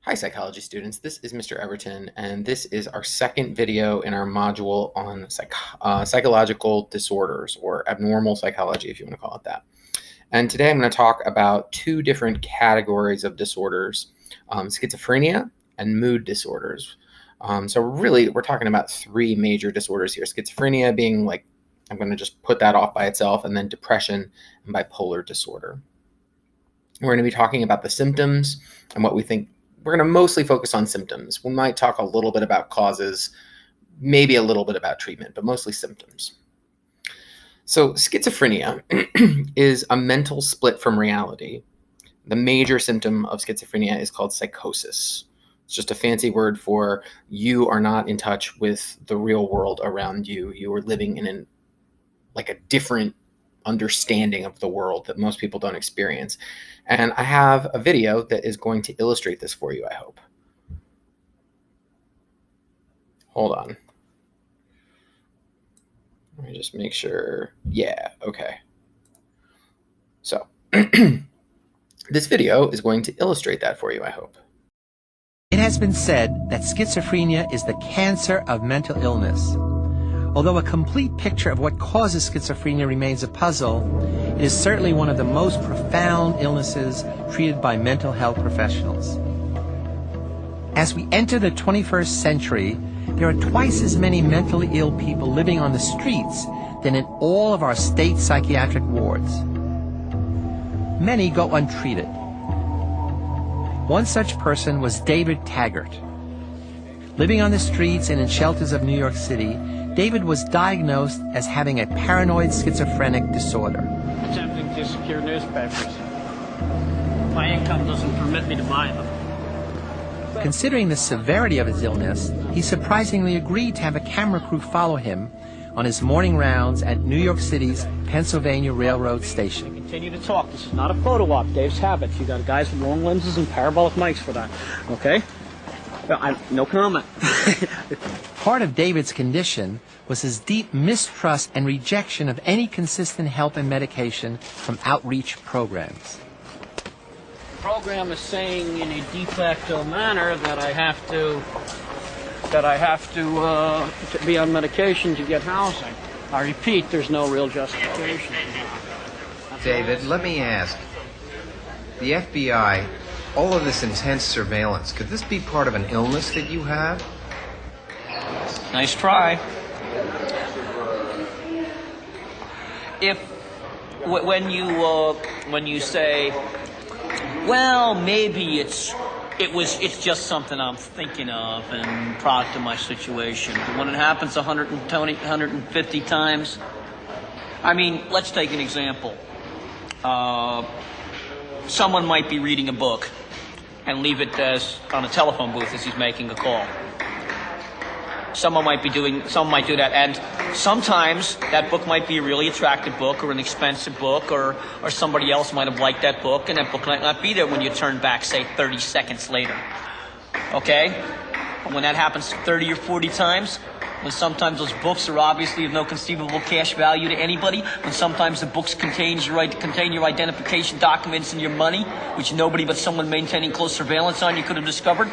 Hi, psychology students. This is Mr. Everton, and this is our second video in our module on psychological disorders, or abnormal psychology, if you want to call it that. And today I'm going to talk about two different categories of disorders, schizophrenia and mood disorders. So really, we're talking about three major disorders here. Schizophrenia being like, I'm going to just put that off by itself, and then depression and bipolar disorder. We're going to be talking about the symptoms and what we think. We're going to mostly focus on symptoms. We might talk a little bit about causes, maybe a little bit about treatment, but mostly symptoms. So schizophrenia is a mental split from reality. The major symptom of schizophrenia is called psychosis. It's just a fancy word for you are not in touch with the real world around you. You are living in a different understanding of the world that most people don't experience. And I have a video that is going to illustrate this for you, I hope. Hold on. Let me just make sure. Yeah, okay. So this video is going to illustrate that for you, I hope. It has been said that schizophrenia is the cancer of mental illness. Although a complete picture of what causes schizophrenia remains a puzzle, it is certainly one of the most profound illnesses treated by mental health professionals. As we enter the 21st century, there are twice as many mentally ill people living on the streets than in all of our state psychiatric wards. Many go untreated. One such person was David Taggart. Living on the streets and in shelters of New York City, David was diagnosed as having a paranoid schizophrenic disorder. Attempting to secure newspapers. My income doesn't permit me to buy them. Considering the severity of his illness, he surprisingly agreed to have a camera crew follow him on his morning rounds at New York City's Pennsylvania Railroad Station. Continue to talk. This is not a photo op. Dave's habits. You got guys with long lenses and parabolic mics for that. Okay? No comment. Part of David's condition was his deep mistrust and rejection of any consistent help and medication from outreach programs. The program is saying in a de facto manner that I have to be on medication to get housing. I repeat, there's no real justification. David, let me ask. The FBI, all of this intense surveillance, could this be part of an illness that you have? Nice try. When you say, well, maybe it's just something I'm thinking of and product of my situation. But when it happens 120, 150 times, I mean, let's take an example. Someone might be reading a book and leave it on a telephone booth as he's making a call. Someone might do that, and sometimes that book might be a really attractive book or an expensive book, or somebody else might have liked that book, and that book might not be there when you turn back, say, 30 seconds later. Okay? When that happens 30 or 40 times, when sometimes those books are obviously of no conceivable cash value to anybody, when sometimes the books contain your identification documents and your money, which nobody but someone maintaining close surveillance on you could have discovered.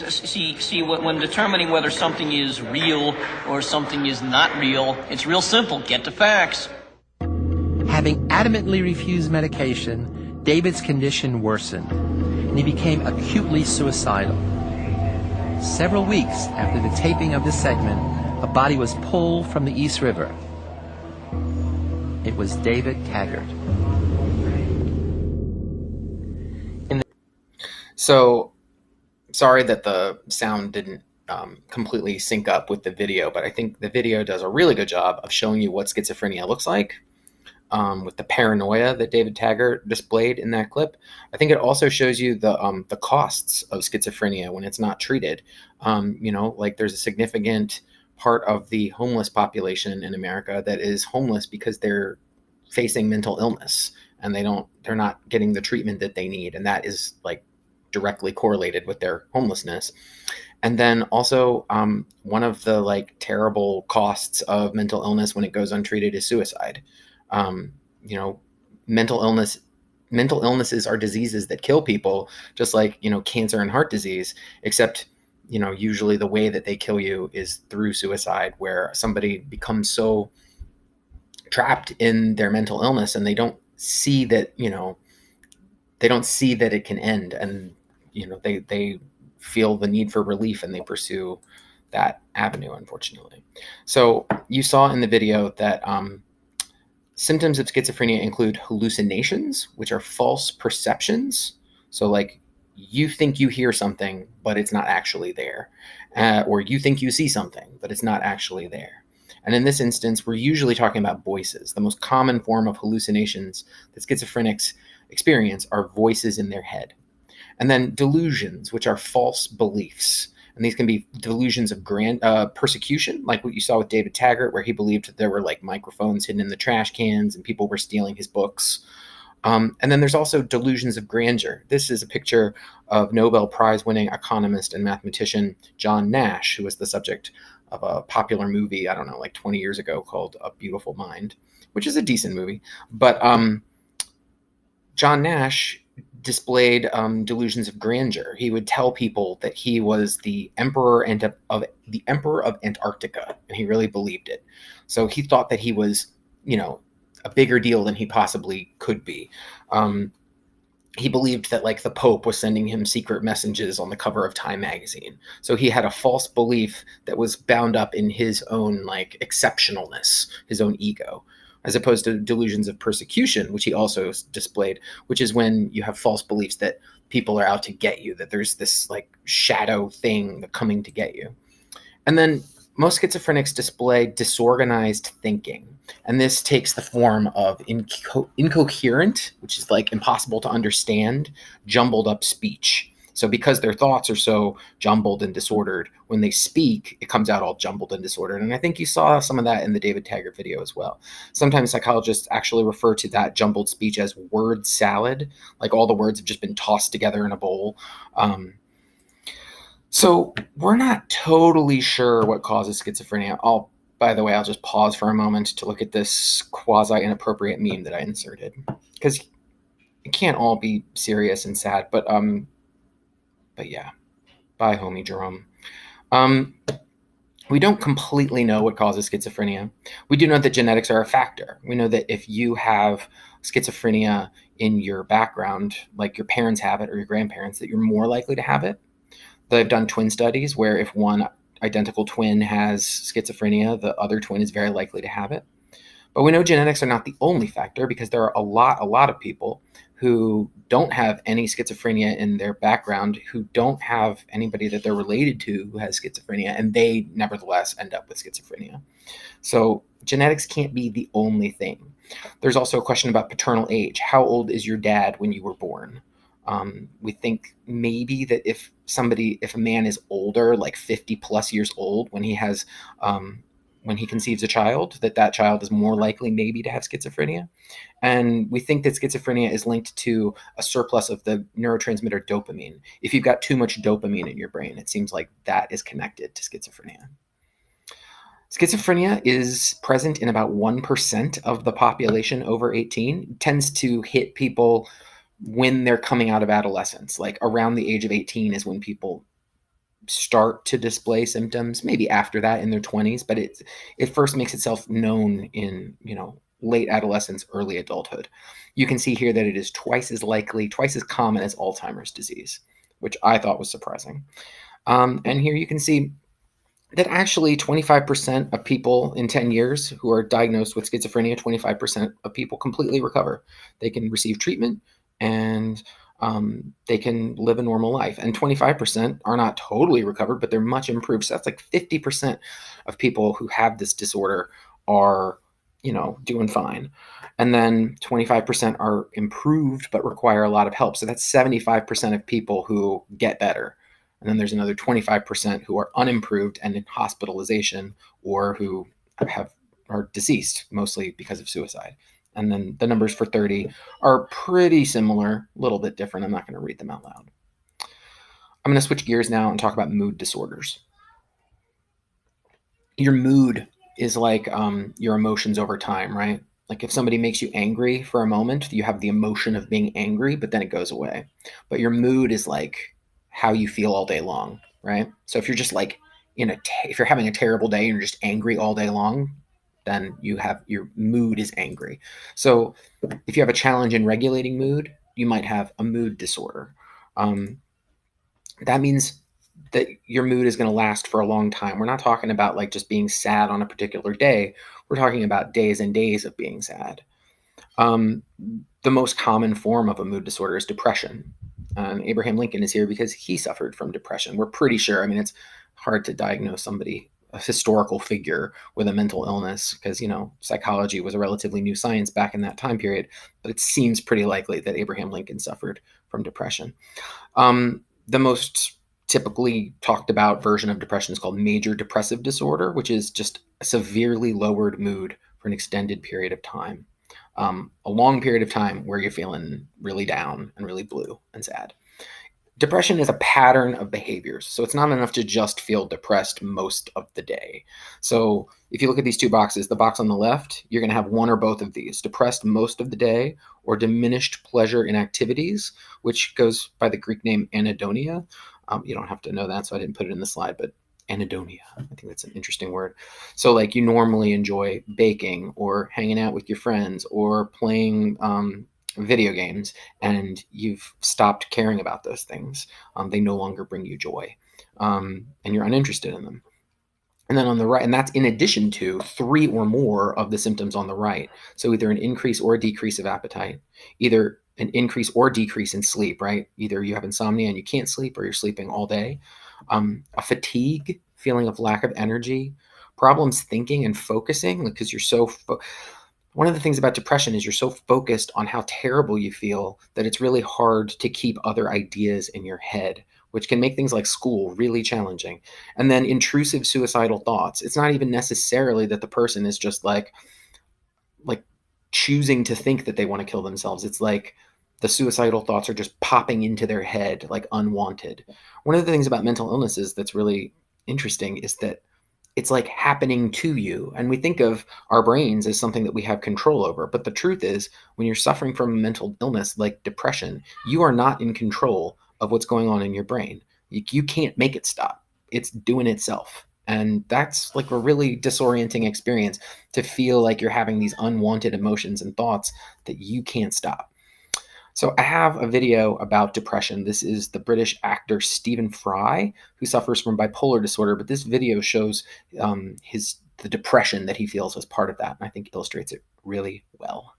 See, when determining whether something is real or something is not real, it's real simple. Get the facts. Having adamantly refused medication, David's condition worsened, and he became acutely suicidal. Several weeks after the taping of this segment, a body was pulled from the East River. It was David Taggart. So, sorry that the sound didn't completely sync up with the video, but I think the video does a really good job of showing you what schizophrenia looks like, with the paranoia that David Taggart displayed in that clip. I think it also shows you the costs of schizophrenia when it's not treated. There's a significant part of the homeless population in America that is homeless because they're facing mental illness and they're not getting the treatment that they need, and that is directly correlated with their homelessness. And then also one of the terrible costs of mental illness when it goes untreated is suicide. Mental illness mental illnesses are diseases that kill people, just like, cancer and heart disease, except, usually the way that they kill you is through suicide, where somebody becomes so trapped in their mental illness and they don't see that, it can end. And, they feel the need for relief and they pursue that avenue, unfortunately. So you saw in the video that symptoms of schizophrenia include hallucinations, which are false perceptions. So, like, you think you hear something, but it's not actually there. Or you think you see something, but it's not actually there. And in this instance, we're usually talking about voices. The most common form of hallucinations that schizophrenics experience are voices in their head. And then delusions, which are false beliefs. And these can be delusions of persecution, like what you saw with David Taggart, where he believed there were like microphones hidden in the trash cans and people were stealing his books. And then there's also delusions of grandeur. This is a picture of Nobel Prize winning economist and mathematician John Nash, who was the subject of a popular movie, I don't know, like 20 years ago called A Beautiful Mind, which is a decent movie. But John Nash displayed delusions of grandeur. He would tell people that he was the emperor of Antarctica, and he really believed it. So he thought that he was, a bigger deal than he possibly could be. He believed that like the Pope was sending him secret messages on the cover of Time magazine. So he had a false belief that was bound up in his own like exceptionalness, his own ego, as opposed to delusions of persecution, which he also displayed, which is when you have false beliefs that people are out to get you, that there's this like shadow thing coming to get you. And then most schizophrenics display disorganized thinking. And this takes the form of incoherent, which is like impossible to understand, jumbled up speech. So because their thoughts are so jumbled and disordered, when they speak, it comes out all jumbled and disordered. And I think you saw some of that in the David Taggart video as well. Sometimes psychologists actually refer to that jumbled speech as word salad, like all the words have just been tossed together in a bowl. So we're not totally sure what causes schizophrenia. By the way, I'll just pause for a moment to look at this quasi-inappropriate meme that I inserted, because it can't all be serious and sad. But yeah, bye, homie Jerome. We don't completely know what causes schizophrenia. We do know that genetics are a factor. We know that if you have schizophrenia in your background, like your parents have it or your grandparents, that you're more likely to have it. They've done twin studies where if one identical twin has schizophrenia, the other twin is very likely to have it. But we know genetics are not the only factor, because there are a lot of people who don't have any schizophrenia in their background, who don't have anybody that they're related to who has schizophrenia, and they nevertheless end up with schizophrenia. So genetics can't be the only thing. There's also a question about paternal age. How old is your dad when you were born? We think maybe that if a man is older, like 50 plus years old, when he conceives a child, that child is more likely maybe to have schizophrenia. And we think that schizophrenia is linked to a surplus of the neurotransmitter dopamine. If you've got too much dopamine in your brain, it seems like that is connected to schizophrenia. Schizophrenia is present in about 1% of the population over 18. It tends to hit people when they're coming out of adolescence. Like around the age of 18 is when people start to display symptoms, maybe after that in their 20s, but it first makes itself known in, late adolescence, early adulthood. You can see here that it is twice as common as Alzheimer's disease, which I thought was surprising. And here you can see that actually 25% of people in 10 years who are diagnosed with schizophrenia, 25% of people completely recover. They can receive treatment and they can live a normal life. And 25% are not totally recovered, but they're much improved. So that's like 50% of people who have this disorder are, doing fine. And then 25% are improved, but require a lot of help. So that's 75% of people who get better. And then there's another 25% who are unimproved and in hospitalization, or who are deceased, mostly because of suicide. And then the numbers for 30 are pretty similar, a little bit different. I'm not going to read them out loud. I'm going to switch gears now and talk about mood disorders. Your mood is like your emotions over time, right? Like if somebody makes you angry for a moment, you have the emotion of being angry, but then it goes away. But your mood is like how you feel all day long, right? So if you're just like if you're having a terrible day and you're just angry all day long, then your mood is angry. So if you have a challenge in regulating mood, you might have a mood disorder. Um, that means that your mood is going to last for a long time. We're not talking about like just being sad on a particular day. We're talking about days and days of being sad. Um, the most common form of a mood disorder is depression. Abraham Lincoln is here because he suffered from depression. We're pretty sure. I mean, it's hard to diagnose somebody, a historical figure, with a mental illness because, psychology was a relatively new science back in that time period. But it seems pretty likely that Abraham Lincoln suffered from depression. The most typically talked about version of depression is called major depressive disorder, which is just a severely lowered mood for an extended period of time. A long period of time where you're feeling really down and really blue and sad. Depression is a pattern of behaviors. So it's not enough to just feel depressed most of the day. So if you look at these two boxes, the box on the left, you're going to have one or both of these: depressed most of the day or diminished pleasure in activities, which goes by the Greek name anhedonia. You don't have to know that, so I didn't put it in the slide, but anhedonia, I think that's an interesting word. So like you normally enjoy baking or hanging out with your friends or playing video games, and you've stopped caring about those things. They no longer bring you joy, and you're uninterested in them. And then on the right, and that's in addition to three or more of the symptoms on the right. So either an increase or a decrease of appetite, either an increase or decrease in sleep, right? Either you have insomnia and you can't sleep, or you're sleeping all day. A fatigue, feeling of lack of energy, problems thinking and focusing because you're one of the things about depression is you're so focused on how terrible you feel that it's really hard to keep other ideas in your head, which can make things like school really challenging. And then intrusive suicidal thoughts. It's not even necessarily that the person is just like choosing to think that they want to kill themselves. It's like the suicidal thoughts are just popping into their head like unwanted. One of the things about mental illnesses that's really interesting is that it's like happening to you. And we think of our brains as something that we have control over. But the truth is, when you're suffering from a mental illness like depression, you are not in control of what's going on in your brain. You can't make it stop. It's doing itself. And that's like a really disorienting experience, to feel like you're having these unwanted emotions and thoughts that you can't stop. So I have a video about depression. This is the British actor Stephen Fry, who suffers from bipolar disorder, but this video shows the depression that he feels as part of that, and I think illustrates it really well.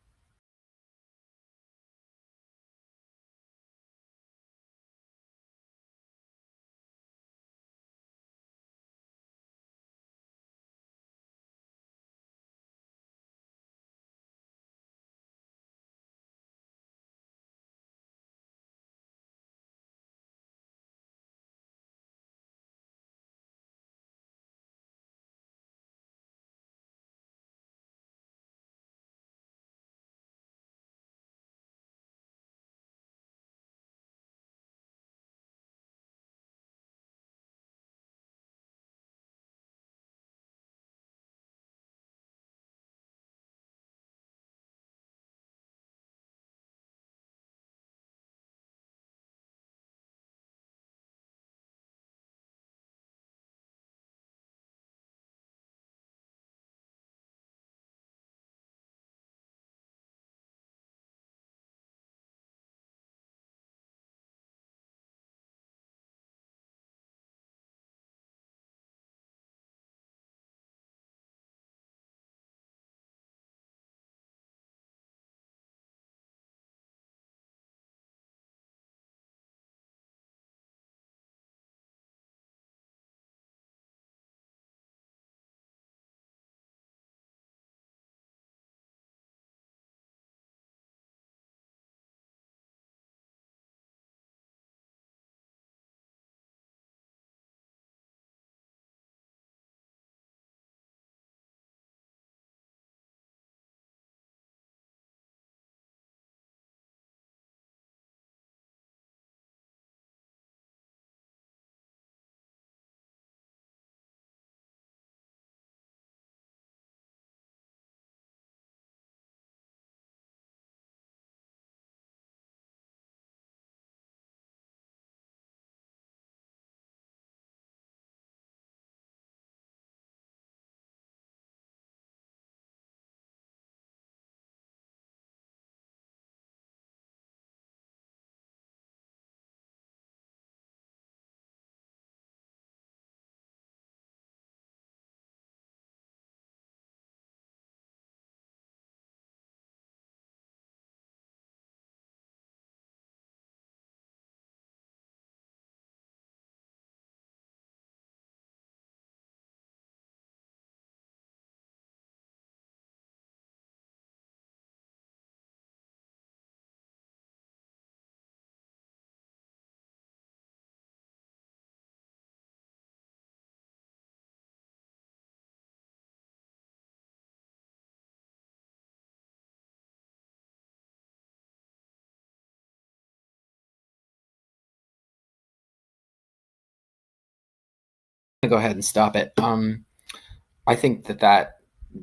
to go ahead and stop it. I think that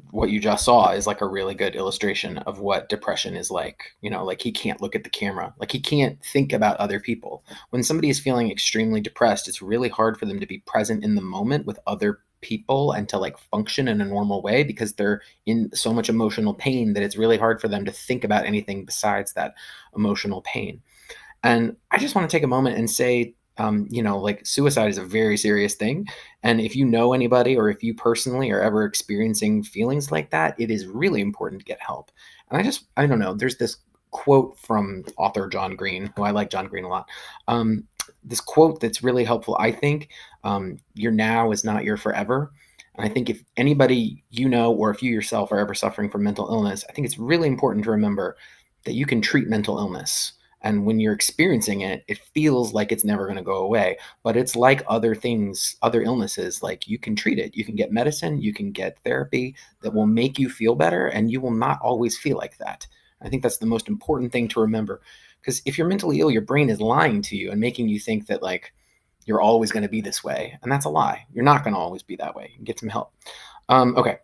what you just saw is like a really good illustration of what depression is like. You know, like he can't look at the camera, like he can't think about other people. When somebody is feeling extremely depressed, it's really hard for them to be present in the moment with other people and to like function in a normal way because they're in so much emotional pain that it's really hard for them to think about anything besides that emotional pain. And I just want to take a moment and say, you know, like suicide is a very serious thing. And if you know anybody or if you personally are ever experiencing feelings like that, it is really important to get help. And I don't know, there's this quote from author John Green, who I like John Green a lot. This quote that's really helpful, I think, your now is not your forever. And I think if anybody you know, or if you yourself are ever suffering from mental illness, I think it's really important to remember that you can treat mental illness. And when you're experiencing it, it feels like it's never going to go away. But it's like other things, other illnesses, like you can treat it. You can get medicine, you can get therapy that will make you feel better, and you will not always feel like that. I think that's the most important thing to remember. Because if you're mentally ill, your brain is lying to you and making you think that, like, you're always going to be this way. And that's a lie. You're not going to always be that way. You can get some help. Okay.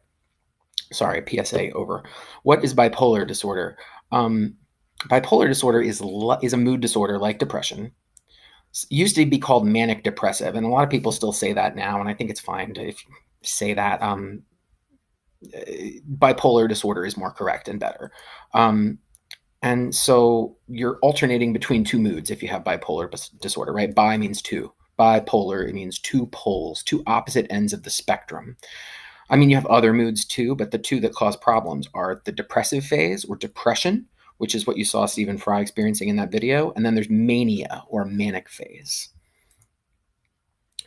Sorry, PSA over. What is bipolar disorder? Bipolar disorder is a mood disorder like depression. It used to be called manic depressive, and a lot of people still say that now, and I think it's fine to if you say that. Bipolar disorder is more correct and better. And so you're alternating between two moods if you have bipolar disorder, right? Bi means two. Bipolar, it means two poles, two opposite ends of the spectrum. I mean, you have other moods too, but the two that cause problems are the depressive phase or depression, which is what you saw Stephen Fry experiencing in that video. And then there's mania or manic phase.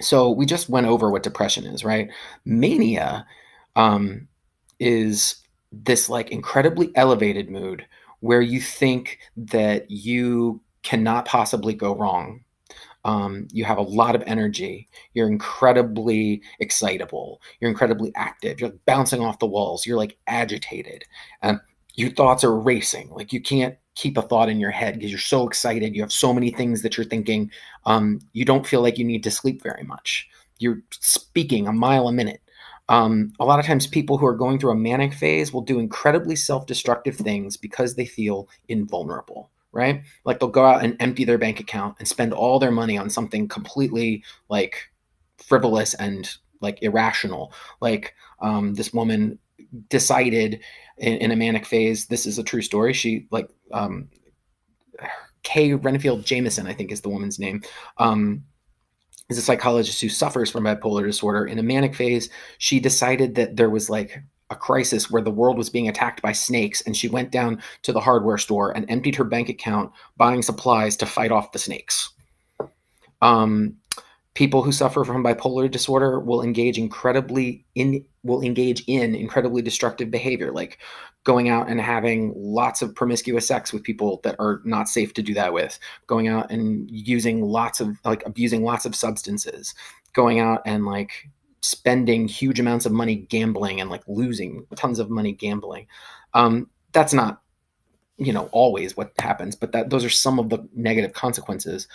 So we just went over what depression is, right? Mania is this like incredibly elevated mood where you think that you cannot possibly go wrong. You have a lot of energy. You're incredibly excitable. You're incredibly active. You're like bouncing off the walls. You're like agitated. Your thoughts are racing. Like you can't keep a thought in your head because you're so excited. You have so many things that you're thinking. You don't feel like you need to sleep very much. You're speaking a mile a minute. A lot of times people who are going through a manic phase will do incredibly self-destructive things because they feel invulnerable, right? Like they'll go out and empty their bank account and spend all their money on something completely like frivolous and like irrational. Like this woman decided in a manic phase, this is a true story. She like Kay Renfield Jameson, I think is the woman's name. Is a psychologist who suffers from bipolar disorder. In a manic phase, she decided that there was like a crisis where the world was being attacked by snakes, and she went down to the hardware store and emptied her bank account buying supplies to fight off the snakes. People who suffer from bipolar disorder will engage in incredibly destructive behavior, like going out and having lots of promiscuous sex with people that are not safe to do that with, going out and abusing lots of substances, going out and like spending huge amounts of money gambling and like losing tons of money gambling. That's not, always what happens, but those are some of the negative consequences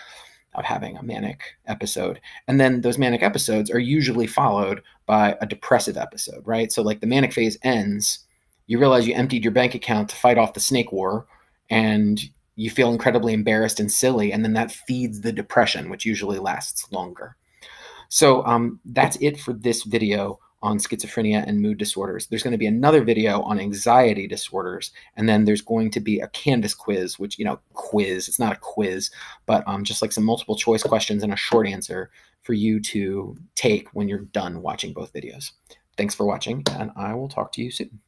of having a manic episode. And then those manic episodes are usually followed by a depressive episode, right? So like the manic phase ends, you realize you emptied your bank account to fight off the snake war, and you feel incredibly embarrassed and silly, and then that feeds the depression, which usually lasts longer. So that's it for this video on schizophrenia and mood disorders. There's going to be another video on anxiety disorders, and then there's going to be a Canvas quiz, which, it's not a quiz, but just like some multiple choice questions and a short answer for you to take when you're done watching both videos. Thanks for watching, and I will talk to you soon.